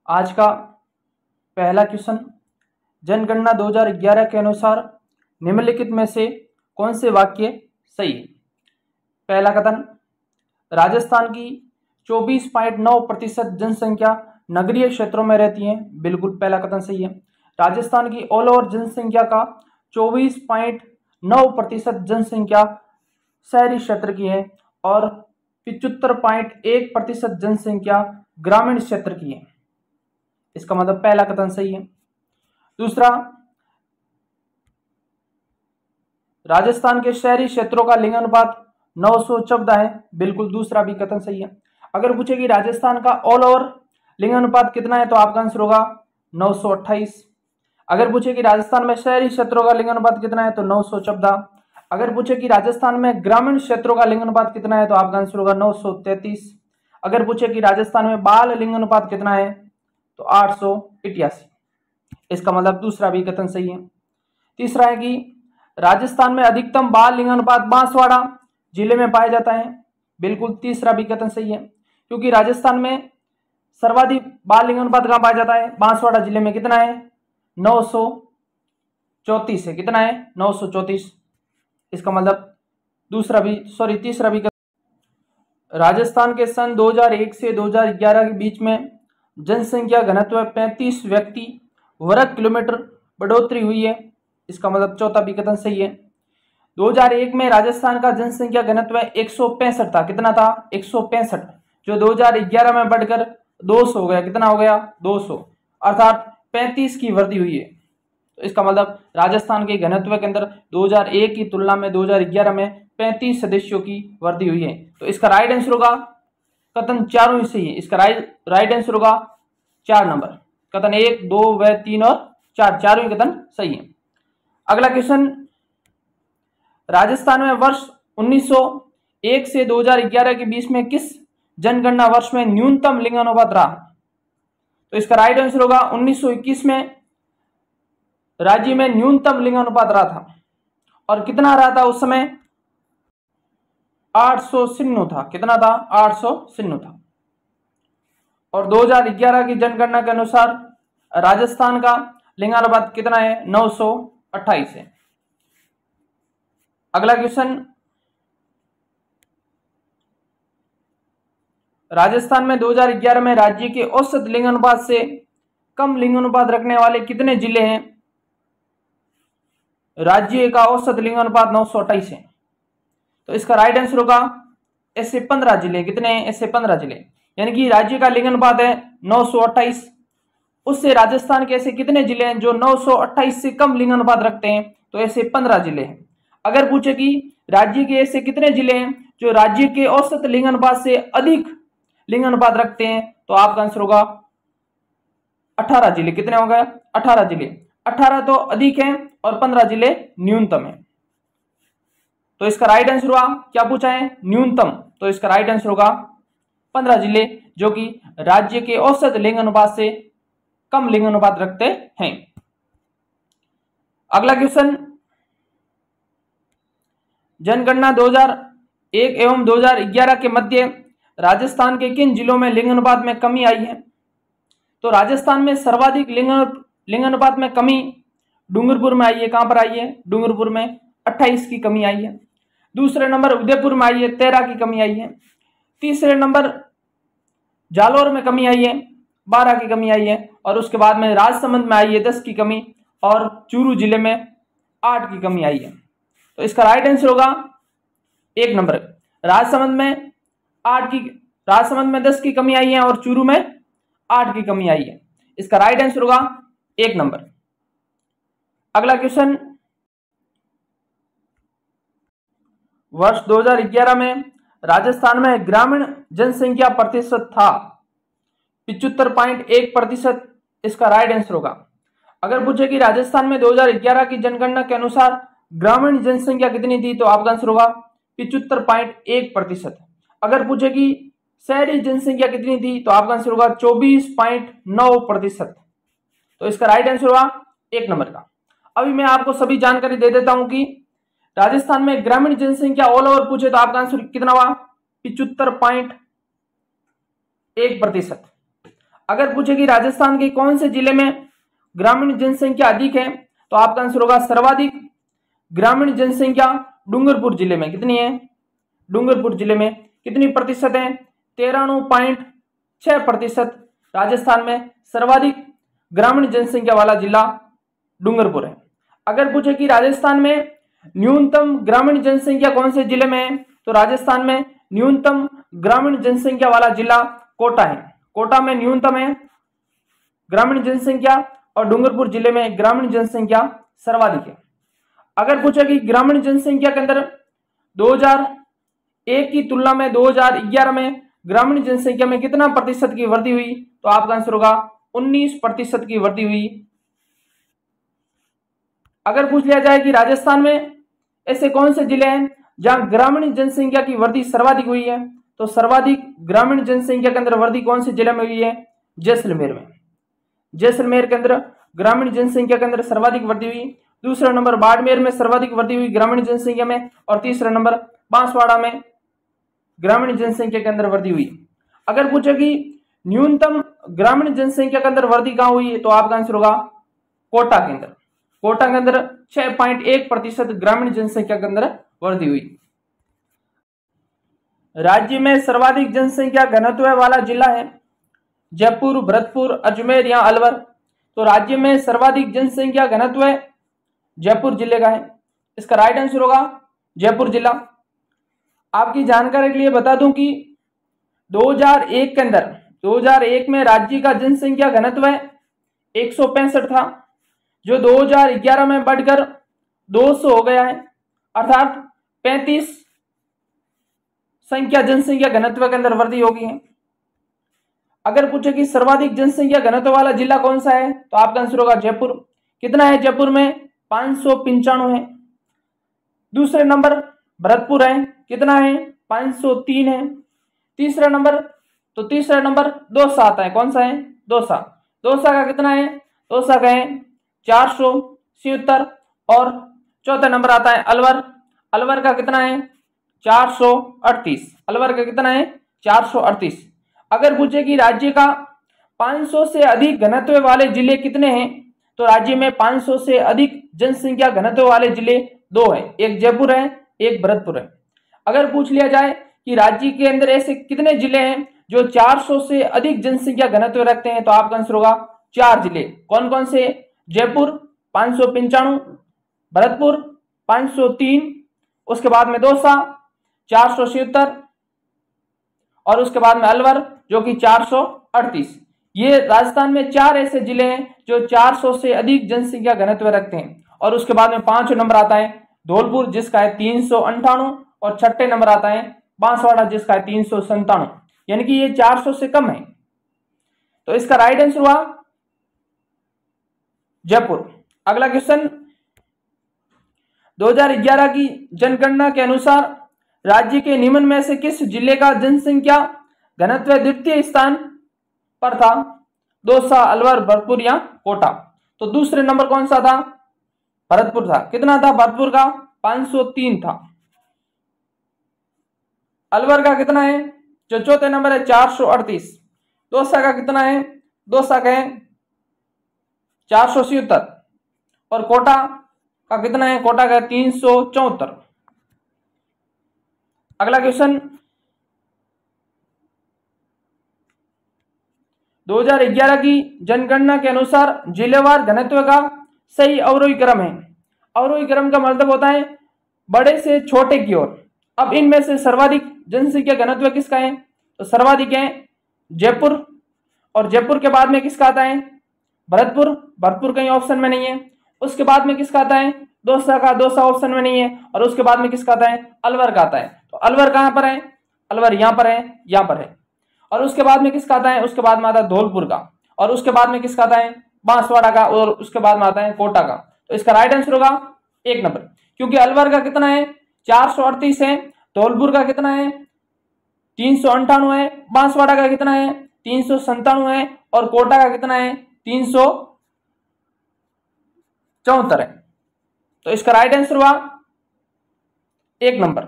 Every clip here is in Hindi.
आज का पहला क्वेश्चन, जनगणना 2011 के अनुसार निम्नलिखित में से कौन से वाक्य सही है। पहला कथन, राजस्थान की 24.9% जनसंख्या नगरीय क्षेत्रों में रहती है। बिल्कुल पहला कथन सही है। राजस्थान की ऑल ओवर जनसंख्या का 24.9% जनसंख्या शहरी क्षेत्र की है और 75.1% जनसंख्या ग्रामीण क्षेत्र की है। इसका मतलब पहला कथन सही है। दूसरा, राजस्थान के शहरी क्षेत्रों का लिंगानुपात 914 है। बिल्कुल दूसरा भी कथन सही है। अगर पूछे कि राजस्थान का ऑल ओवर लिंगानुपात कितना है तो आपका आंसर होगा 928। अगर पूछे कि राजस्थान में शहरी क्षेत्रों का लिंगानुपात कितना है तो 914। अगर पूछे कि राजस्थान में ग्रामीण क्षेत्रों का लिंगानुपात कितना है तो आपका आंसर होगा 933। अगर पूछे कि राजस्थान में बाल लिंगानुपात कितना है तो 888। इसका मतलब दूसरा भी कथन सही है। तीसरा है कि राजस्थान में अधिकतम बाल लिंगानुपात बांसवाड़ा जिले में पाया जाता है। बिल्कुल तीसरा भी कथन सही है, क्योंकि राजस्थान में सर्वाधिक बाल लिंगानुपात कहां पाया जाता है, बांसवाड़ा जिले में। कितना है, 934 है। कितना है, 934। इसका मतलब तीसरा भी राजस्थान के सन 2001 से 2011 के बीच में जनसंख्या घनत्व 35 व्यक्ति वर्ग किलोमीटर बढ़ोतरी हुई है। इसका मतलब चौथा भी कथन सही है। 2001 में राजस्थान का जनसंख्या घनत्व 165 था। कितना था, 165, जो 2011 में बढ़कर 200 हो गया। कितना हो गया, 200, अर्थात 35 की वृद्धि हुई है। तो इसका मतलब राजस्थान के घनत्व के अंदर 2001 की तुलना में 2011 में 35 सदस्यों की वृद्धि हुई है। तो इसका राइट आंसर होगा कथन चारों ही सही है। इसका राइट आंसर होगा 4 नंबर। कथन 1, 2 व 3 और 4 चारों ही कथन सही है। अगला क्वेश्चन, राजस्थान में वर्ष 1901 से 2011 के बीच में किस जनगणना वर्ष में न्यूनतम लिंगानुपात रहा। तो इसका राइट आंसर होगा 1921 में राज्य में न्यूनतम लिंगानुपात रहा था। और कितना रहा था उस समय, 896 था। कितना था, 896 था। और 2011 की जनगणना के अनुसार राजस्थान का लिंगानुपात कितना है, 928 है। अगला क्वेश्चन, राजस्थान में 2011 में राज्य के औसत लिंगानुपात से कम लिंगानुपात रखने वाले कितने जिले हैं। राज्य का औसत लिंगानुपात 928 है। तो इसका राइट आंसर होगा ऐसे 15 जिले। कितने हैं, ऐसे 15 जिले। यानी कि राज्य का लिंगानुपात है 928, उससे राजस्थान के ऐसे कितने जिले हैं जो 928 से कम लिंगानुपात रखते हैं, तो ऐसे 15 जिले हैं। अगर पूछे कि राज्य के ऐसे कितने जिले हैं जो राज्य के औसत लिंगानुपात से अधिक लिंगानुपात रखते हैं, तो आपका आंसर होगा 18 जिले। कितने हो गए, 18 जिले। 18 तो अधिक है और 15 जिले न्यूनतम है। तो इसका राइट आंसर होगा, क्या पूछा है, न्यूनतम। तो इसका राइट आंसर होगा 15 जिले जो कि राज्य के औसत लिंगानुपात से कम लिंगानुपात रखते हैं। अगला क्वेश्चन, जनगणना 2001 एवं 2011 के मध्य राजस्थान के किन जिलों में लिंगानुपात में कमी आई है। तो राजस्थान में सर्वाधिक लिंगानुपात में कमी डूंगरपुर में आई है। कहां पर आई है, डूंगरपुर में 28 की कमी आई है। दूसरे नंबर उदयपुर में आई है, 13 की कमी आई है। तीसरे नंबर जालौर में कमी आई है, 12 की कमी आई है। और उसके बाद में राजसमंद में आई है 10 की कमी, और चूरू जिले में 8 की कमी आई है। तो इसका राइट आंसर होगा 1 नंबर। राजसमंद में 10 की कमी आई है और चूरू में 8 की कमी आई है। इसका राइट आंसर होगा 1 नंबर। अगला क्वेश्चन, वर्ष 2011 में राजस्थान में ग्रामीण जनसंख्या प्रतिशत था 75.1%। इसका राइट आंसर होगा। अगर पूछे कि राजस्थान में 2011 की जनगणना के अनुसार ग्रामीण जनसंख्या कितनी थी, तो आपका आंसर होगा 75.1%। अगर पूछे कि शहरी जनसंख्या कितनी थी, तो आपका आंसर होगा 24.9%। तो इसका राइट आंसर होगा 1 नंबर का। अभी मैं आपको सभी जानकारी दे देता हूं कि राजस्थान में ग्रामीण जनसंख्या ऑल ओवर पूछे तो आपका आंसर कितना हुआ, 75.1%। अगर पूछे कि राजस्थान के कौन से जिले में ग्रामीण जनसंख्या अधिक है, तो आपका आंसर होगा सर्वाधिक ग्रामीण जनसंख्या डूंगरपुर जिले में। कितनी है? डूंगरपुर जिले में कितनी प्रतिशत है? 93.6%। राजस्थान में सर्वाधिक ग्रामीण जनसंख्या वाला जिला डूंगरपुर है। अगर पूछे कि राजस्थान में न्यूनतम ग्रामीण जनसंख्या कौन से जिले में है, तो राजस्थान में न्यूनतम ग्रामीण जनसंख्या वाला जिला कोटा है। कोटा में न्यूनतम है ग्रामीण जनसंख्या और डूंगरपुर जिले में ग्रामीण जनसंख्या सर्वाधिक है। अगर पूछे कि ग्रामीण जनसंख्या के अंदर 2001 की तुलना में 2011 में ग्रामीण जनसंख्या में कितना प्रतिशत की वृद्धि हुई, तो आपका आंसर होगा 19% की वृद्धि हुई। अगर पूछ लिया जाए कि राजस्थान में ऐसे कौन से जिले हैं जहां ग्रामीण जनसंख्या की वृद्धि सर्वाधिक हुई है, तो सर्वाधिक ग्रामीण जनसंख्या के अंदर वृद्धि कौन से जिले में हुई है? जैसलमेर में। जैसलमेर के अंदर ग्रामीण जनसंख्या के अंदर सर्वाधिक वृद्धि हुई। दूसरा नंबर बाड़मेर में सर्वाधिक वृद्धि हुई ग्रामीण जनसंख्या में, और तीसरा नंबर बांसवाड़ा में ग्रामीण जनसंख्या के अंदर वृद्धि हुई। अगर पूछे कि न्यूनतम ग्रामीण जनसंख्या के अंदर वृद्धि कहां हुई है, तो आपका आंसर होगा कोटा के अंदर। कोटा के अंदर 6.1% ग्रामीण जनसंख्या के अंदर वृद्धि हुई। राज्य में सर्वाधिक जनसंख्या घनत्व वाला जिला है जयपुर, भरतपुर, अजमेर या अलवर। तो राज्य में सर्वाधिक जनसंख्या घनत्व जयपुर जिले का है। इसका राइट आंसर होगा जयपुर जिला। आपकी जानकारी के लिए बता दूं कि 2001 के अंदर 2001 में राज्य का जनसंख्या घनत्व 165 था, जो 2011 में बढ़कर 200 हो गया है, अर्थात 35 संख्या जनसंख्या घनत्व के अंदर वृद्धि होगी है। अगर पूछे कि सर्वाधिक जनसंख्या घनत्व वाला जिला कौन सा है, तो आपका आंसर होगा जयपुर। कितना है जयपुर में? 595 है। दूसरे नंबर भरतपुर है, कितना है? 503 है। तीसरा नंबर दौसा आता है। कौन सा है? दौसा। दौसा का कितना है? दौसा का है 477। और चौथा नंबर आता है अलवर। अलवर का कितना है? 438। अलवर का कितना है? 438। अगर पूछे कि राज्य का 500 से अधिक घनत्व वाले जिले कितने हैं, तो राज्य में 500 से अधिक जनसंख्या घनत्व वाले जिले 2 हैं, एक जयपुर है, एक भरतपुर है। अगर पूछ लिया जाए कि राज्य के अंदर ऐसे कितने जिले हैं जो 400 से अधिक जनसंख्या घनत्व रखते हैं, तो आपका आंसर होगा 4 जिले। कौन कौन से? जयपुर 595, भरतपुर 503, उसके बाद में दौसा 477 और उसके बाद में अलवर जो कि 438। ये राजस्थान में 4 ऐसे जिले हैं जो 400 से अधिक जनसंख्या घनत्व रखते हैं। और उसके बाद में 5 नंबर आता है धौलपुर जिसका है 398, और 6 नंबर आता है बांसवाड़ा जिसका है 397, यानी कि ये 400 से कम है। तो इसका राइट आंसर हुआ जयपुर। अगला क्वेश्चन, 2011 की जनगणना के अनुसार राज्य के निम्न में से किस जिले का जनसंख्या घनत्व द्वितीय स्थान पर था? दौसा, अलवर, भरतपुर या कोटा। तो दूसरे नंबर कौन सा था? भरतपुर था। कितना था भरतपुर का? 503 था। अलवर का कितना है? जो चौथे नंबर है 438। दौसा का कितना है? दौसा का है 477। और कोटा का कितना है? कोटा का 374। अगला क्वेश्चन, 2011 की जनगणना के अनुसार जिलेवार घनत्व का सही अवरोही क्रम है। अवरोही क्रम का मतलब होता है बड़े से छोटे की ओर। अब इनमें से सर्वाधिक जनसंख्या घनत्व किसका है? तो सर्वाधिक है जयपुर, और जयपुर के बाद में किसका आता है? भरतपुर। भरतपुर कहीं ऑप्शन में नहीं है। उसके बाद में किसका आता है? दौसा का। दौसा ऑप्शन में नहीं है। और उसके बाद में किसका आता है? अलवर का आता है। तो अलवर कहां पर है? अलवर यहां पर है, यहां पर है। और उसके बाद में किसका आता है? उसके बाद में आता है धौलपुर का। और उसके बाद में किसका आता है? बांसवाड़ा का। और उसके बाद में आता है कोटा का। तो इसका राइट आंसर होगा 1 नंबर, क्योंकि अलवर का कितना है? 438 है। धौलपुर का कितना है? 398 है। बांसवाड़ा का कितना है? 397 है। और कोटा का कितना है? 374 है। तो इसका राइट आंसर हुआ 1 नंबर।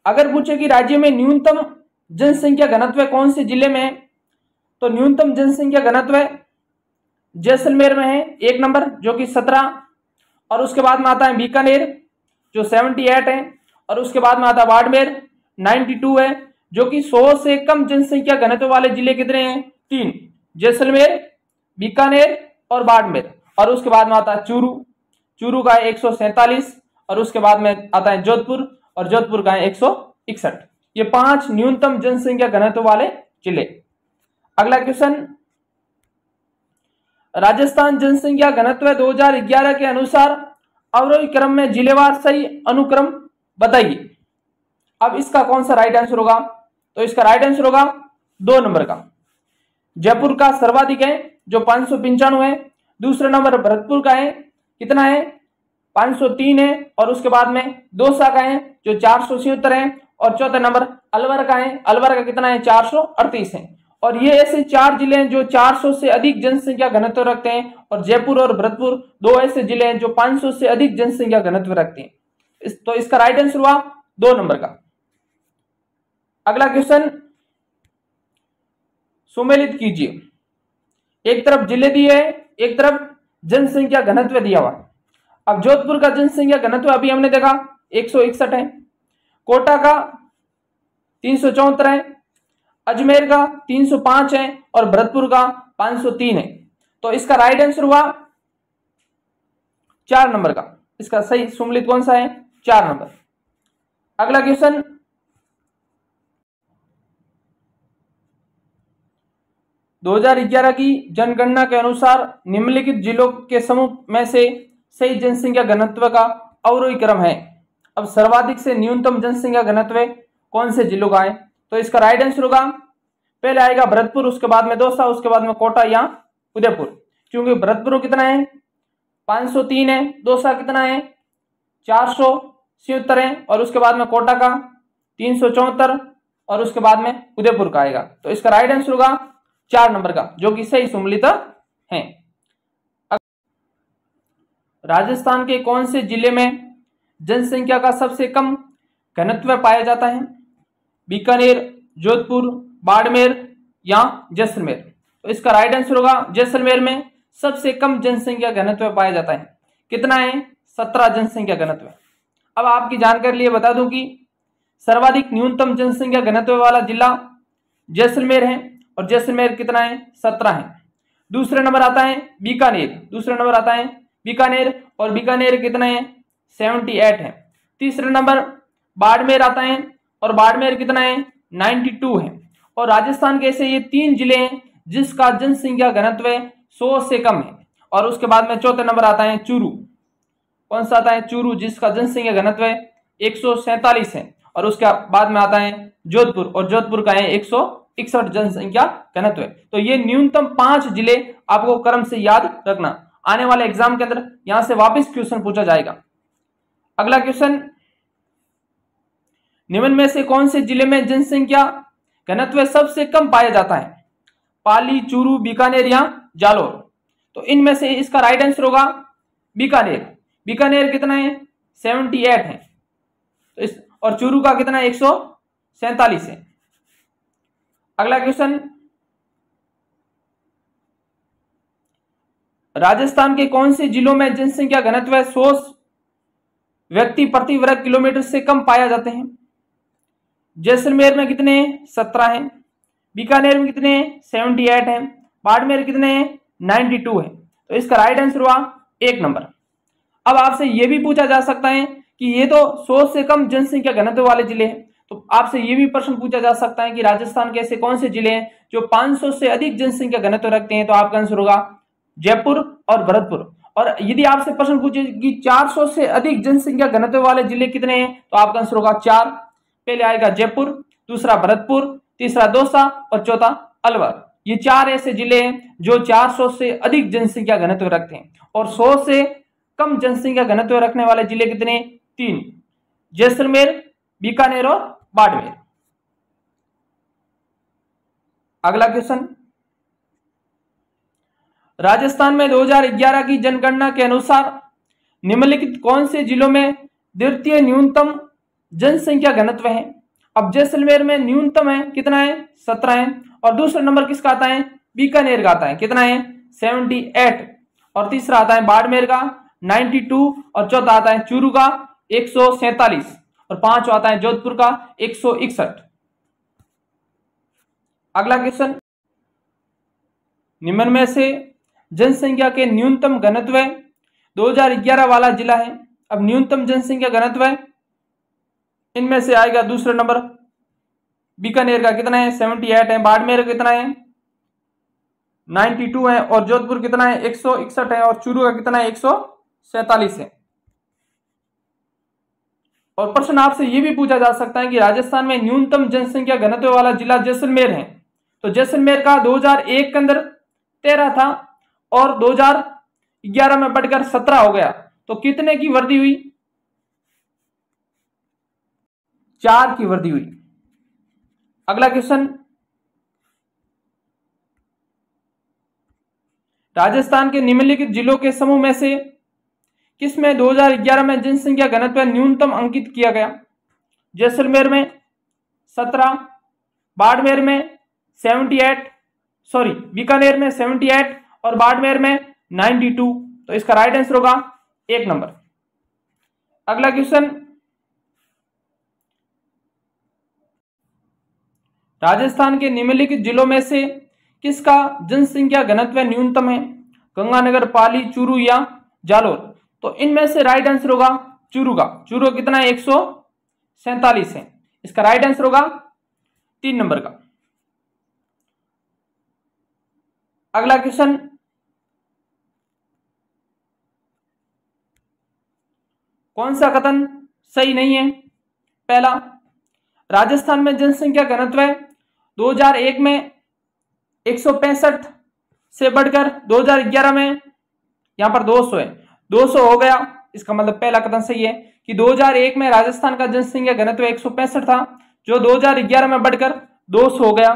अगर पूछे कि राज्य में न्यूनतम जनसंख्या घनत्व कौन से जिले में है, तो न्यूनतम जनसंख्या घनत्व जैसलमेर में है 1 नंबर जो कि 17, और उसके बाद में आता है बीकानेर जो 78 है, और उसके बाद में आता है बाड़मेर 92 है, जो कि 100 से कम जनसंख्या घनत्व वाले जिले कितने हैं? 3, जैसलमेर, बीकानेर और बाड़मेर। और उसके बाद में आता है चूरू का है 147, और उसके बाद में आता है जोधपुर, और जोधपुर का है 161। ये 5 न्यूनतम जनसंख्या घनत्व वाले जिले। अगला क्वेश्चन, राजस्थान जनसंख्या घनत्व 2011 के अनुसार अवरोही क्रम में जिलेवार सही अनुक्रम बताइए। अब इसका कौन सा राइट आंसर होगा? तो इसका राइट आंसर होगा 2 नंबर का। जयपुर का सर्वाधिक है जो 595 है, दूसरा नंबर भरतपुर का है, कितना है? 503 है, और उसके बाद में दौसा का है जो 476 है, और चौथा नंबर अलवर का है, अलवर का कितना है? 438 है। और ये ऐसे 4 जिले हैं जो 400 से अधिक जनसंख्या घनत्व रखते हैं, और जयपुर और भरतपुर 2 ऐसे जिले हैं जो 500 से अधिक जनसंख्या घनत्व रखते हैं। तो इसका राइट आंसर हुआ 2 नंबर का। अगला क्वेश्चन सुमेलित कीजिए। एक तरफ जिले दिए है, एक तरफ जनसंख्या घनत्व दिया हुआ। अब जोधपुर का जनसंख्या घनत्व अभी हमने देखा 161 है, कोटा का 374 है, अजमेर का 305 है, और भरतपुर का 503 है। तो इसका राइट आंसर हुआ 4 नंबर का। इसका सही सुमेलित कौन सा है? 4 नंबर। अगला क्वेश्चन, 2011 की जनगणना के अनुसार निम्नलिखित जिलों के समूह में से सही जनसंख्या घनत्व का अवरोही क्रम है। अब सर्वाधिक से न्यूनतम जनसंख्या घनत्व कौन से जिलों का है? तो इसका राइट आंसर होगा, पहले आएगा भरतपुर, उसके बाद में दौसा, उसके बाद में कोटा या उदयपुर। क्योंकि भरतपुर कितना है? 503 है, दौसा कितना है? 476 है, और उसके बाद में koटा का 374, और उसके बाद में उदयपुर का आएगा। तो इसका राइट आंसर होगा 4 नंबर का, जो कि सही सुमेलित है। राजस्थान के कौन से जिले में जनसंख्या का सबसे कम घनत्व पाया जाता है? बीकानेर, जोधपुर, बाड़मेर या जैसलमेर? तो इसका राइट आंसर होगा जैसलमेर में सबसे कम जनसंख्या घनत्व पाया जाता है। कितना है? 17 जनसंख्या घनत्व। अब आपकी जानकारी लिए बता दूं कि सर्वाधिक न्यूनतम जनसंख्या घनत्व वाला जिला जैसलमेर है, और जैसलमेर कितना है? 17 है। दूसरे नंबर आता है बीकानेर, और बीकानेर कितना है? 78 है। तीसरे नंबर बाड़मेर आता है, और बाड़मेर कितना है? 92 है। और राजस्थान के ऐसे ये 3 जिले हैं जिसका जनसंख्या घनत्व 100 से कम है। और उसके बाद में चौथे नंबर आता है चूरू। कौन सा आता है? चूरू, जिसका जनसंख्या घनत्व 147 है। और उसके बाद में आता है जोधपुर, और जोधपुर का है 161 जनसंख्या घनत्व। तो ये न्यूनतम 5 जिले आपको क्रम से याद रखना, आने वाले एग्जाम के अंदर यहां से वापस क्वेश्चन पूछा जाएगा। अगला क्वेश्चन, निम्न में से कौन से जिले में जनसंख्या घनत्व सबसे कम पाया जाता है? पाली, चूरू, बीकानेर या जालोर? तो इनमें से इसका राइट आंसर होगा बीकानेर। बीकानेर कितना है? 78 है। तो इस और चूरू का कितना है? 147 है। अगला क्वेश्चन, राजस्थान के कौन से जिलों में जनसंख्या घनत्व 100 व्यक्ति प्रति वर्ग किलोमीटर से कम पाया जाते हैं? जैसलमेर में कितने हैं? 17 हैं। बीकानेर में कितने हैं? 78 हैं। बाड़मेर कितने हैं? 92 है। तो इसका राइट आंसर हुआ 1 नंबर। अब आपसे यह भी पूछा जा सकता है कि ये तो 100 से कम जनसंख्या घनत्व वाले जिले हैं, तो आपसे यह भी प्रश्न पूछा जा सकता है कि राजस्थान के ऐसे कौन से जिले हैं जो 500 से अधिक जनसंख्या घनत्व रखते हैं? तो आपका आंसर होगा जयपुर और भरतपुर। और यदि आपसे प्रश्न पूछे कि 400 से अधिक जनसंख्या घनत्व वाले जिले कितने हैं? तो आपका आंसर होगा 4। पहले आएगा जयपुर, दूसरा भरतपुर, तीसरा दौसा और चौथा अलवर। ये 4 ऐसे जिले हैं जो 400 से अधिक जनसंख्या घनत्व रखते हैं। और 100 से कम जनसंख्या घनत्व रखने वाले जिले कितने? 3, जैसलमेर, बीकानेर और बाड़मेर। अगला क्वेश्चन, राजस्थान में 2011 की जनगणना के अनुसार निम्नलिखित कौन से जिलों में द्वितीय न्यूनतम जनसंख्या घनत्व है? अब जैसलमेर में न्यूनतम है कितना है 17 है, और दूसरा नंबर किसका आता है बीकानेर का आता है कितना है 78, और तीसरा आता है बाड़मेर का 92, और चौथा आता है चूरू का 147, और पांचवा आता है जोधपुर का 161। अगला क्वेश्चन, निम्न में से जनसंख्या के न्यूनतम घनत्व 2011 वाला जिला है। अब न्यूनतम जनसंख्या घनत्व इनमें से आएगा दूसरा नंबर बीकानेर का कितना है 78 है, बाड़मेर का कितना है 92 है, और जोधपुर कितना है 161 है, और चूरू का कितना है 147 है। और प्रश्न आपसे यह भी पूछा जा सकता है कि राजस्थान में न्यूनतम जनसंख्या घनत्व वाला जिला जैसलमेर है, तो जैसलमेर का 2001 के अंदर 13 था और 2011 में बढ़कर 17 हो गया, तो कितने की वृद्धि हुई 4 की वृद्धि हुई। अगला क्वेश्चन, राजस्थान के निम्नलिखित जिलों के समूह में से किसमें 2011 में जनसंख्या घनत्व न्यूनतम अंकित किया गया। जैसलमेर में 17, बाड़मेर में 78 बीकानेर में 78 और बाड़मेर में 92, तो इसका राइट आंसर होगा 1 नंबर। अगला क्वेश्चन, राजस्थान के निम्नलिखित जिलों में से किसका जनसंख्या घनत्व न्यूनतम है। गंगानगर, पाली, चूरू या जालोर, तो इनमें से राइट आंसर होगा चूरू का। चूरू कितना है 147 है, इसका राइट आंसर होगा 3 नंबर का। अगला क्वेश्चन, कौन सा कथन सही नहीं है। पहला, राजस्थान में जनसंख्या घनत्व 2001 में 165 से बढ़कर 2011 में यहां पर 200 है, 200 हो गया, इसका मतलब पहला कथन सही है कि 2001 में राजस्थान का जनसंख्या घनत्व 165 था जो 2011 में बढ़कर 200 हो गया,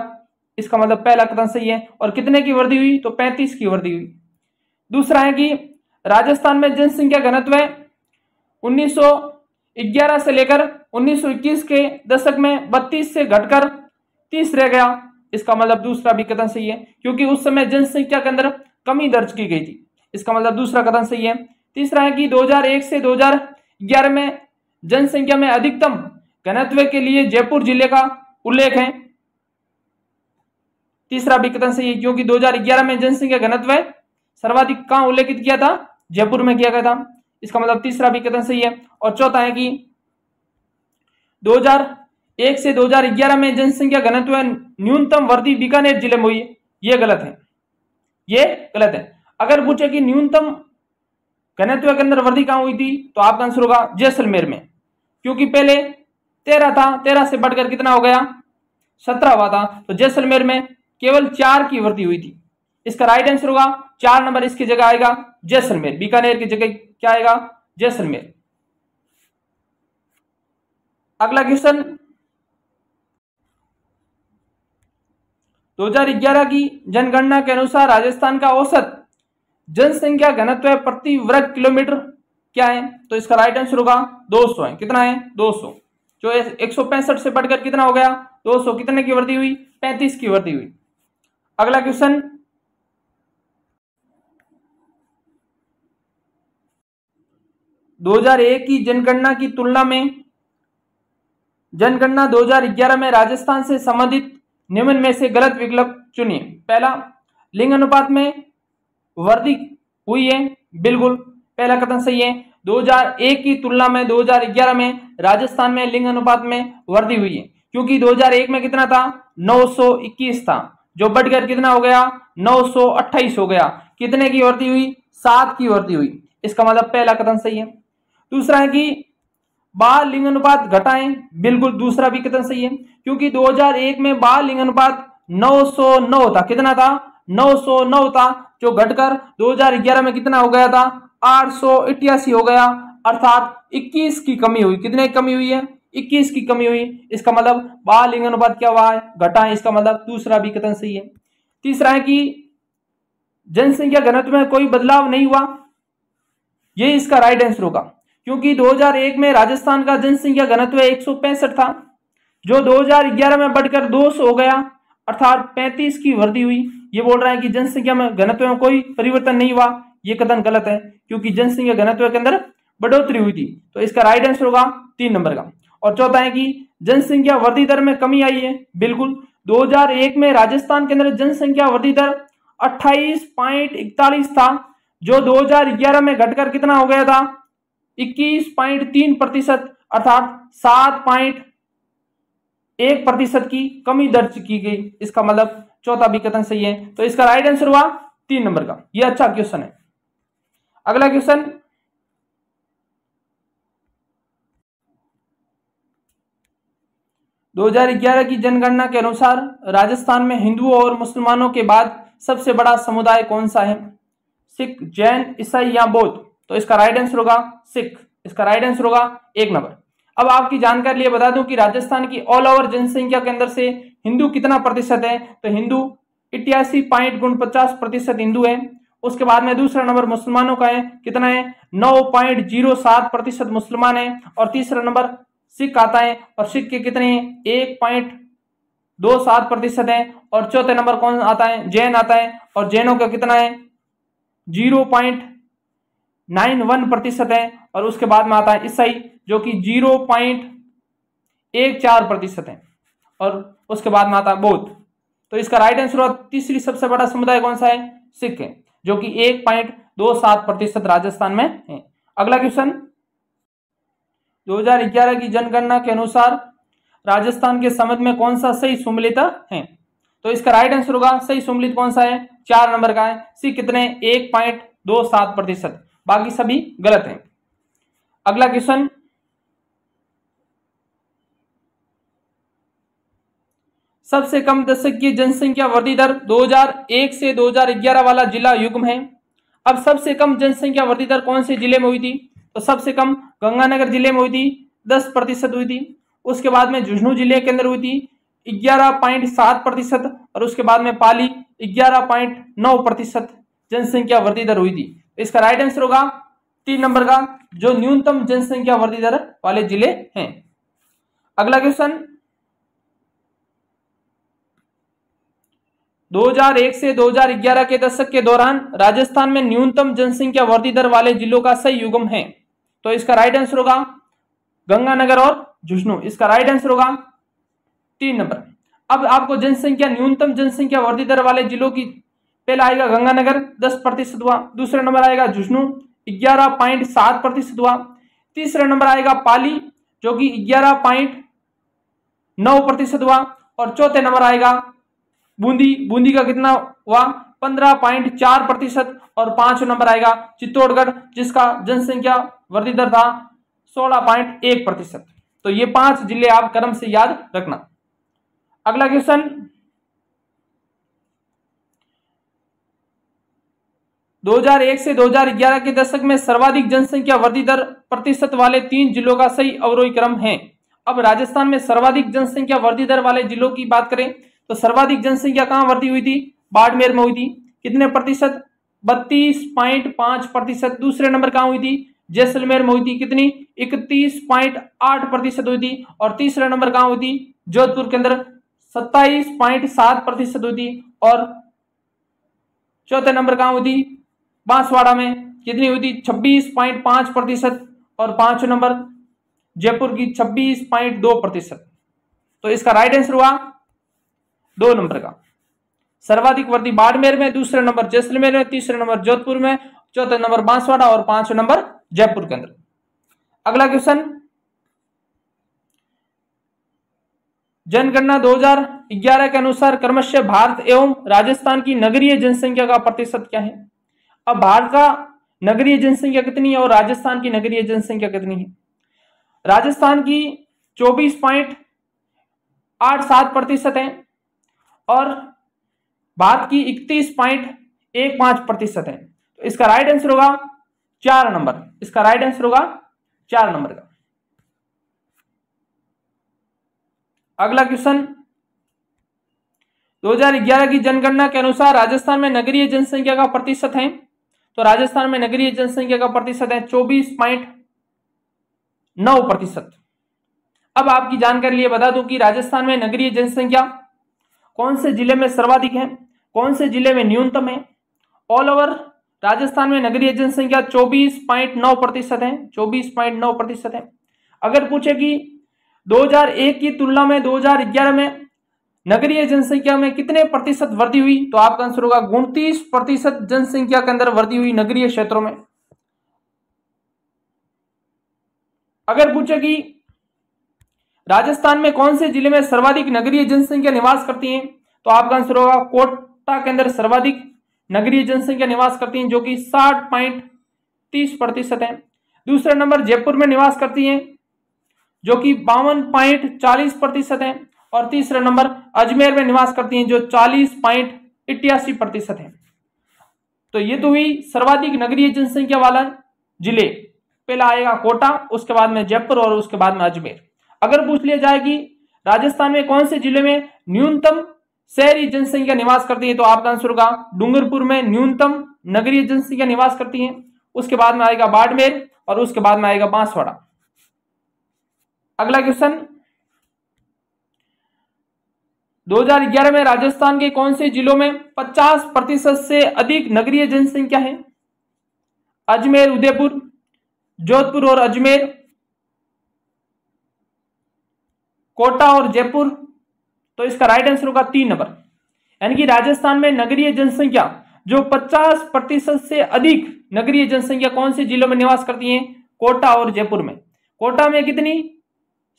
इसका मतलब पहला कथन सही है। और कितने की वृद्धि हुई, तो 35 की वृद्धि हुई। दूसरा है कि राजस्थान में जनसंख्या घनत्व 1911 से लेकर 1921 के दशक में 32 से घटकर 30 रह गया, इसका मतलब दूसरा भी कथन सही है क्योंकि उस समय जनसंख्या के अंदर कमी दर्ज की गई थी, इसका मतलब दूसरा कथन सही है। तीसरा है कि 2001 से 2011 में जनसंख्या में अधिकतम घनत्व के लिए जयपुर जिले का उल्लेख है, तीसरा भी कथन सही है क्योंकि 2011 में जनसंख्या घनत्व सर्वाधिक कहां उल्लेखित किया था, जयपुर में किया गया था, इसका मतलब तीसरा भी कथन सही है। और चौथा है कि 2001 से 2011 में जनसंख्या घनत्व न्यूनतम वृद्धि बीकानेर जिले में हुई, ये गलत है, ये गलत है। अगर पूछे कि न्यूनतम घनत्व के अंदर वृद्धि कहां हुई थी, तो आपका आंसर होगा जैसलमेर में, क्योंकि पहले 13 था, 13 से बढ़कर कितना हो गया 17 हुआ था, तो जैसलमेर में केवल 4 की वृद्धि हुई थी, इसका राइट आंसर होगा 4 नंबर, इसकी जगह आएगा जैसलमेर, बीकानेर की जगह क्या आएगा जैसलमेर। अगला क्वेश्चन, 2011 की जनगणना के अनुसार राजस्थान का औसत जनसंख्या घनत्व प्रति वर्ग किलोमीटर क्या है, तो इसका राइट आंसर होगा 200 है, कितना है 200, जो 165 से बढ़कर कितना हो गया 200, कितने की वृद्धि हुई 35 की वृद्धि हुई। अगला क्वेश्चन, 2001 की जनगणना की तुलना में जनगणना 2011 में राजस्थान से संबंधित निम्न में से गलत विकल्प चुनिए। पहला, लिंग अनुपात में वृद्धि हुई है, बिल्कुल पहला कथन सही है। 2001 की तुलना में 2011 में राजस्थान में लिंग अनुपात में वृद्धि हुई है, क्योंकि 2001 में कितना था 921 था, जो बढ़कर कितना हो गया 928 हो गया, कितने की वृद्धि हुई 7 की वृद्धि हुई, इसका मतलब पहला कथन सही है। दूसरा है कि बाल लिंग अनुपात घटाएं, बिल्कुल दूसरा भी कथन सही है, क्योंकि 2001 में बाल लिंग अनुपात 909 था, कितना था 909 था, जो घटकर 2011 में कितना हो गया था 888 हो गया, अर्थात 21 की कमी हुई, कितने की कमी हुई है 21 की कमी हुई, इसका मतलब बाल लिंग अनुपात क्या हुआ है घटा, इसका मतलब दूसरा भी कथन सही है। तीसरा है कि जनसंख्या घनत्व में कोई बदलाव नहीं हुआ, ये इसका राइट आंसर होगा, क्योंकि 2001 में राजस्थान का जनसंख्या घनत्व 165 था, जो 2011 में बढ़कर 200 हो गया, अर्थात 35 की वृद्धि हुई। ये बोल रहा है कि जनसंख्या में घनत्व में कोई परिवर्तन नहीं हुआ। ये कथन गलत है, क्योंकि जनसंख्या घनत्व के अंदर बढ़ोतरी हुई थी। तो इसका राइट आंसर होगा 3 नंबर का। और चौथा है कि जनसंख्या वृद्धि दर में कमी आई है। बिल्कुल, 2001 में राजस्थान के अंदर जनसंख्या वृद्धि दर 28.41 था, जो 2011 में घटकर कितना हो गया था, 21.3%, अर्थात 7.1% की कमी दर्ज की गई। इसका मतलब चौथा भी कथन सही है। तो इसका राइट आंसर हुआ 3 नंबर का। यह अच्छा क्वेश्चन है। अगला क्वेश्चन, 2011 की जनगणना के अनुसार राजस्थान में हिंदुओं और मुसलमानों के बाद सबसे बड़ा समुदाय कौन सा है? सिख, जैन, ईसाई या बौद्ध? तो इसका राइट आंसर होगा सिख। इसका राइट आंसर होगा 1 नंबर। अब आपकी जानकारी लिए बता दूं कि राजस्थान की ऑल ओवर जनसंख्या के अंदर से हिंदू कितना प्रतिशत है? तो हिंदू 88.49% हिंदू है। उसके बाद में दूसरा नंबर मुसलमानों का है, कितना है? 9.07% मुसलमान है। और तीसरा नंबर सिख आता है, और सिख के कितने हैं? 1.27% है। और चौथे नंबर कौन आता है? जैन आता है, और जैनों का कितना है? 0.91% है। और उसके बाद में आता है ईसाई, जो कि 0.14% है। और उसके बाद में आता है बौद्ध। तो इसका राइट आंसर और तीसरी सबसे बड़ा समुदाय कौन सा है? सिख है, जो कि 1.27% राजस्थान में है। अगला क्वेश्चन, 2011 की जनगणना के अनुसार राजस्थान के संबंध में कौन सा सही सम्मिलित है? तो इसका राइट आंसर होगा सही सम्मिलित कौन सा है? 4 नंबर का है। सी कितने? 1.27%। बाकी सभी गलत हैं। अगला क्वेश्चन, सबसे कम दशक की जनसंख्या वृद्धि दर 2001 से 2011 वाला जिला युग्म है। अब सबसे कम जनसंख्या वृद्धि दर कौन से जिले में हुई थी? तो सबसे कम गंगानगर जिले में हुई थी, 10% हुई थी। उसके बाद में झुंझुनू जिले के अंदर हुई थी 11.7%। और उसके बाद में पाली 11.9% जनसंख्या वृद्धि दर हुई थी। इसका राइट आंसर होगा 3 नंबर का, जो न्यूनतम जनसंख्या वृद्धि दर वाले जिले हैं। अगला क्वेश्चन, 2001 से 2011 के दशक के दौरान राजस्थान में न्यूनतम जनसंख्या वृद्धि दर वाले जिलों का सही युग्म है। तो इसका राइट आंसर होगा गंगानगर और झुंझुनू। इसका राइट आंसर होगा 3 नंबर। अब आपको जनसंख्या न्यूनतम जनसंख्या वृद्धि दर वाले जिलों की, पहला आएगा गंगानगर 10% हुआ, दूसरा नंबर आएगा झुंझुनू 11.7% हुआ, तीसरा नंबर आएगा पाली जो कि 11.9% हुआ, और चौथे नंबर आएगा बूंदी का कितना हुआ? 15.4%, और 5 नंबर आएगा चित्तौड़गढ़ जिसका जनसंख्या वृद्धि दर था 16.1%। तो ये 5 जिले आप क्रम से याद रखना। अगला क्वेश्चन, 2001 से 2011 के दशक में सर्वाधिक जनसंख्या वृद्धि दर प्रतिशत वाले 3 जिलों का सही अवरोही क्रम है। अब राजस्थान में सर्वाधिक जनसंख्या वृद्धि दर वाले जिलों की बात करें तो सर्वाधिक जनसंख्या कहां वृद्धि हुई थी? बाड़मेर में हुई थी। कितने प्रतिशत? 32.5%। दूसरे नंबर कहां हुई थी? जैसलमेर में हुई थी। कितनी? 31.8% हुई थी। और तीसरा नंबर कहां हुई थी? जोधपुर के अंदर 27.7% हुई थी। और चौथे नंबर कहां हुई थी? बांसवाड़ा में। कितनी हुई थी? 26.5%। और 5 नंबर जयपुर की 26.2%। तो इसका राइट आंसर हुआ 2 नंबर का। सर्वाधिक वृद्धि बाड़मेर में, दूसरे नंबर जैसलमेर में, तीसरे नंबर जोधपुर में, चौथे नंबर बांसवाड़ा और 5 नंबर जयपुर के अंदर। अगला क्वेश्चन, जनगणना 2011 के अनुसार क्रमशः भारत एवं राजस्थान की नगरीय जनसंख्या का प्रतिशत क्या है? अब भारत का नगरीय जनसंख्या कितनी है और राजस्थान की नगरीय जनसंख्या कितनी है? राजस्थान की 24.87% है और भारत की 31.15% है। तो इसका राइट आंसर होगा 4 नंबर। इसका राइट आंसर होगा 4 नंबर का। अगला क्वेश्चन, 2011 की जनगणना के अनुसार राजस्थान में नगरीय जनसंख्या का प्रतिशत है। तो राजस्थान में नगरीय जनसंख्या का प्रतिशत है 24.9%। अब आपकी जानकारी लिए बता दूं कि राजस्थान में नगरीय जनसंख्या कौन से जिले में सर्वाधिक है, कौन से जिले में न्यूनतम है। ऑल ओवर राजस्थान में नगरीय जनसंख्या 24.9% है, 24.9% है। अगर पूछे कि 2001 की तुलना में 2011 में नगरीय जनसंख्या में कितने प्रतिशत वृद्धि हुई, तो आपका आंसर होगा 29% जनसंख्या के अंदर वृद्धि हुई नगरीय क्षेत्रों में। अगर पूछे कि राजस्थान में कौन से जिले में सर्वाधिक नगरीय जनसंख्या निवास करती है, तो आपका आंसर होगा कोटा के अंदर सर्वाधिक नगरीय जनसंख्या निवास करती है, जो कि 60.30% है। दूसरा नंबर जयपुर में निवास करती है, जो कि 52.40% है। और तीसरा नंबर अजमेर में निवास करती हैं, जो 40.88% है। तो ये तो हुई सर्वाधिक नगरीय जनसंख्या वाला जिले। पहला आएगा कोटा, उसके बाद में जयपुर और उसके बाद में अजमेर। अगर पूछ लिया जाए कि राजस्थान में कौन से जिले में न्यूनतम शहरी जनसंख्या निवास करती है, तो आपका आंसर होगा डूंगरपुर में न्यूनतम नगरीय जनसंख्या निवास करती है। उसके बाद में आएगा बाड़मेर और उसके बाद में आएगा बांसवाड़ा। अगला क्वेश्चन, 2011 में राजस्थान के कौन से जिलों में 50% से अधिक नगरीय जनसंख्या है। अजमेर, उदयपुर, जोधपुर और अजमेर, कोटा और जयपुर। तो इसका राइट आंसर होगा 3 नंबर। यानी कि राजस्थान में नगरीय जनसंख्या जो 50% से अधिक नगरीय जनसंख्या कौन से जिलों में निवास करती है, कोटा और जयपुर में। कोटा में कितनी,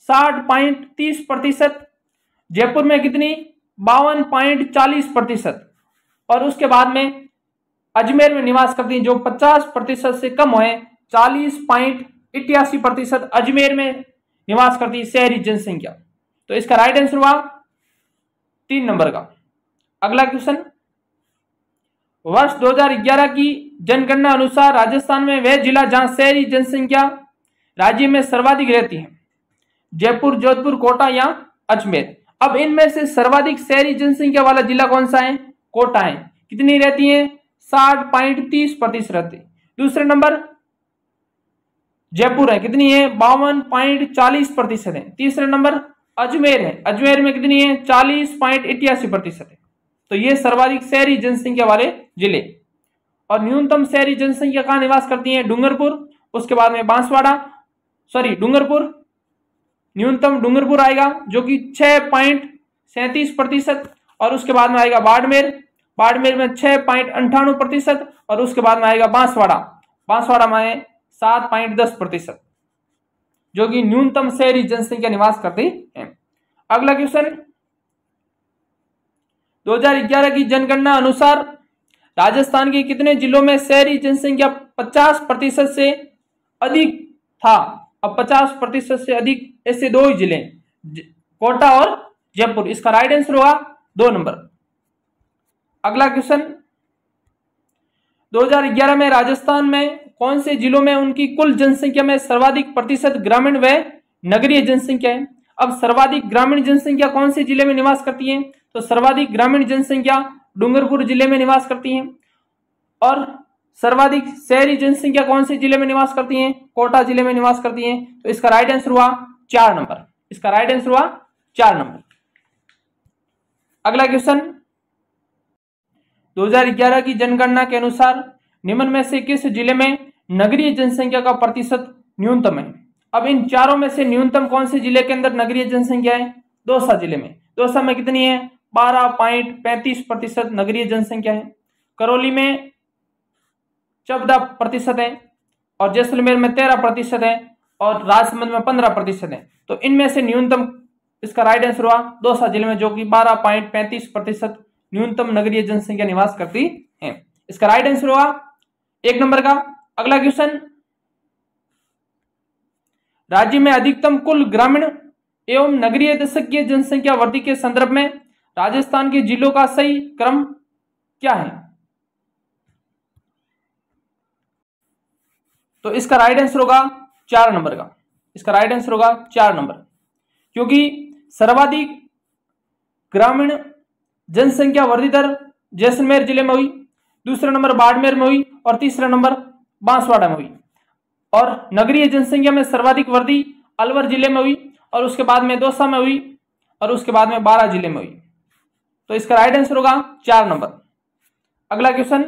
60.30%, जयपुर में कितनी, 52.40%, और उसके बाद में अजमेर में निवास करती है जो 50% से कम है, 40.88% अजमेर में निवास करती है शहरी जनसंख्या। तो इसका राइट आंसर हुआ 3 नंबर का। अगला क्वेश्चन, वर्ष 2011 की जनगणना अनुसार राजस्थान में वह जिला जहां शहरी जनसंख्या राज्य में सर्वाधिक रहती है, जयपुर, जोधपुर, कोटा या अजमेर। अब इनमें से सर्वाधिक शहरी जनसंख्या वाला जिला कौन सा है, कोटा है। कितनी रहती है, 60.30% रहती है। दूसरे नंबर जयपुर है, कितनी है, 52.40% है। तीसरे नंबर अजमेर है, अजमेर में कितनी है, 40.88% है। तो ये सर्वाधिक शहरी जनसंख्या वाले जिले। और न्यूनतम शहरी जनसंख्या कहां निवास करती है, डूंगरपुर, उसके बाद में बांसवाड़ा, डूंगरपुर, न्यूनतम डूंगरपुर आएगा जो कि 6.37%, और उसके बाद में आएगा बाड़मेर, बाड़मेर में 6.98%, और उसके बाद में आएगा बांसवाड़ा, बांसवाड़ा में 7.10%, जो कि न्यूनतम शहरी जनसंख्या निवास करती है। अगला क्वेश्चन, 2011 की जनगणना अनुसार राजस्थान के कितने जिलों में शहरी जनसंख्या 50% से अधिक था। अब 50% से अधिक ऐसे 2 ही जिले, कोटा और जयपुर। इसका राइट आंसर होगा 2 नंबर। अगला क्वेश्चन, 2011 में राजस्थान में कौन से जिलों में उनकी कुल जनसंख्या में सर्वाधिक प्रतिशत ग्रामीण व नगरीय जनसंख्या है। अब सर्वाधिक ग्रामीण जनसंख्या कौन से जिले में निवास करती है, तो सर्वाधिक ग्रामीण जनसंख्या डूंगरपुर जिले में निवास करती है। और सर्वाधिक शहरी जनसंख्या कौन से जिले में निवास करती है, कोटा जिले में निवास करती है। तो इसका राइट आंसर हुआ 4 नंबर। इसका राइट आंसर हुआ 4 नंबर। अगला क्वेश्चन, 2011 की जनगणना के अनुसार निम्न में से किस जिले में नगरीय जनसंख्या का प्रतिशत न्यूनतम है। अब इन चारों में से न्यूनतम कौन से जिले के अंदर नगरीय जनसंख्या है, दौसा जिले में। दौसा में कितनी है, 12.35% नगरीय जनसंख्या है। करौली में 14% है, और जैसलमेर में 13% है, और राजसमंद में 15% है। तो इनमें से न्यूनतम, इसका राइट आंसर हुआ दौसा जिले में, जो कि 12.35% न्यूनतम नगरीय जनसंख्या निवास करती है। इसका राइट आंसर हुआ 1 नंबर का। अगला क्वेश्चन, राज्य में अधिकतम कुल ग्रामीण एवं नगरीय दशकीय जनसंख्या वृद्धि के संदर्भ में राजस्थान के जिलों का सही क्रम क्या है। तो इसका राइट आंसर होगा 4 नंबर का। इसका राइट आंसर होगा 4 नंबर, क्योंकि सर्वाधिक ग्रामीण जनसंख्या वृद्धि दर जैसलमेर जिले में हुई, दूसरा नंबर बाड़मेर में हुई, और तीसरा नंबर बांसवाड़ा में हुई। और नगरीय जनसंख्या में सर्वाधिक वृद्धि अलवर जिले में हुई, और उसके बाद में दौसा में हुई और उसके बाद में बारां जिले में हुई। तो इसका राइट आंसर होगा 4 नंबर। अगला क्वेश्चन,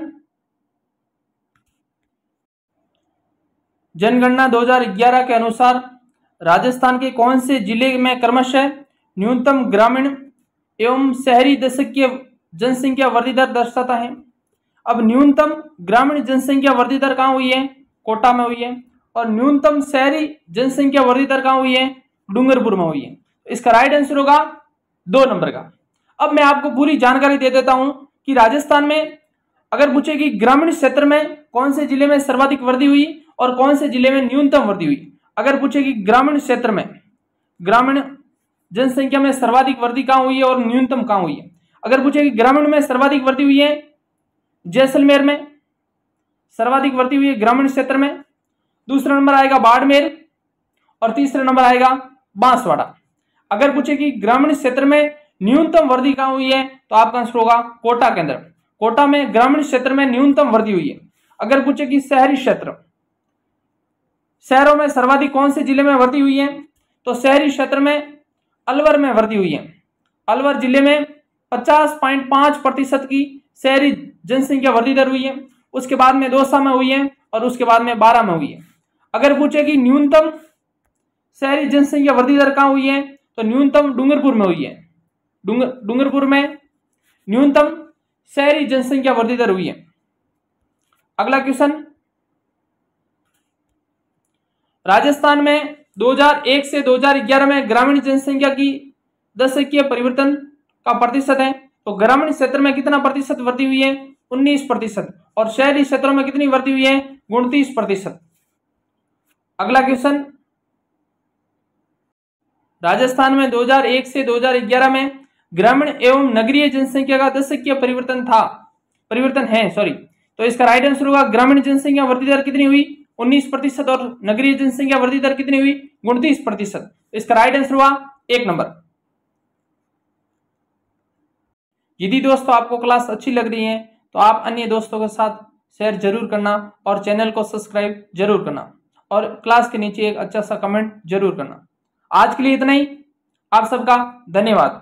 जनगणना 2011 के अनुसार राजस्थान के कौन से जिले में क्रमशः न्यूनतम ग्रामीण एवं शहरी दशकीय जनसंख्या वृद्धि दर दर्शाता है? अब न्यूनतम ग्रामीण जनसंख्या वृद्धि दर कहां हुई है? कोटा में हुई है। और न्यूनतम शहरी जनसंख्या वृद्धि दर कहां हुई है? डूंगरपुर में हुई है। इसका राइट आंसर होगा 2 नंबर का। अब मैं आपको पूरी जानकारी दे देता हूं कि राजस्थान में अगर पूछे कि ग्रामीण क्षेत्र में कौन से जिले में सर्वाधिक वृद्धि हुई और कौन से जिले में न्यूनतम वृद्धि हुई। अगर पूछे कि ग्रामीण क्षेत्र में, ग्रामीण जनसंख्या में सर्वाधिक वृद्धि कहां हुई है और न्यूनतम कहां हुई है। अगर पूछे कि ग्रामीण में सर्वाधिक वृद्धि हुई है जैसलमेर में, सर्वाधिक वृद्धि हुई है ग्रामीण क्षेत्र में। दूसरा नंबर आएगा बाड़मेर और तीसरा नंबर आएगा बांसवाड़ा। अगर पूछे कि ग्रामीण क्षेत्र में न्यूनतम वृद्धि कहां हुई है तो आपका आंसर होगा कोटा के अंदर। कोटा में ग्रामीण क्षेत्र में न्यूनतम वृद्धि हुई है। अगर पूछे कि शहरी क्षेत्र, शहरों में सर्वाधिक कौन से जिले में वृद्धि हुई है तो शहरी क्षेत्र में अलवर में वृद्धि हुई है। अलवर जिले में 50.5% की शहरी जनसंख्या वृद्धि दर हुई है। उसके बाद में दौसा में हुई है और उसके बाद में बारां में हुई है। अगर पूछे कि न्यूनतम शहरी जनसंख्या वृद्धि दर कहां हुई है तो न्यूनतम डूंगरपुर में हुई है। डूंगरपुर में न्यूनतम शहरी जनसंख्या वृद्धि दर हुई है। अगला क्वेश्चन, राजस्थान में 2001 से 2011 में ग्रामीण जनसंख्या की दशकीय परिवर्तन का प्रतिशत है तो ग्रामीण क्षेत्र में कितना प्रतिशत वृद्धि हुई है? 19%। और शहरी क्षेत्रों में कितनी वृद्धि हुई है? 29%। अगला क्वेश्चन, राजस्थान में 2001 से 2011 में ग्रामीण एवं नगरीय जनसंख्या का दशकीय परिवर्तन है तो इसका राइट आंसर होगा ग्रामीण जनसंख्या वृद्धि दर कितनी हुई? 19% और नगरीय जनसंख्या वृद्धि दर कितनी हुई? 29%। इसका राइट आंसर हुआ 1 नंबर। यदि दोस्तों आपको क्लास अच्छी लग रही है तो आप अन्य दोस्तों के साथ शेयर जरूर करना और चैनल को सब्सक्राइब जरूर करना और क्लास के नीचे एक अच्छा सा कमेंट जरूर करना। आज के लिए इतना ही। आप सबका धन्यवाद।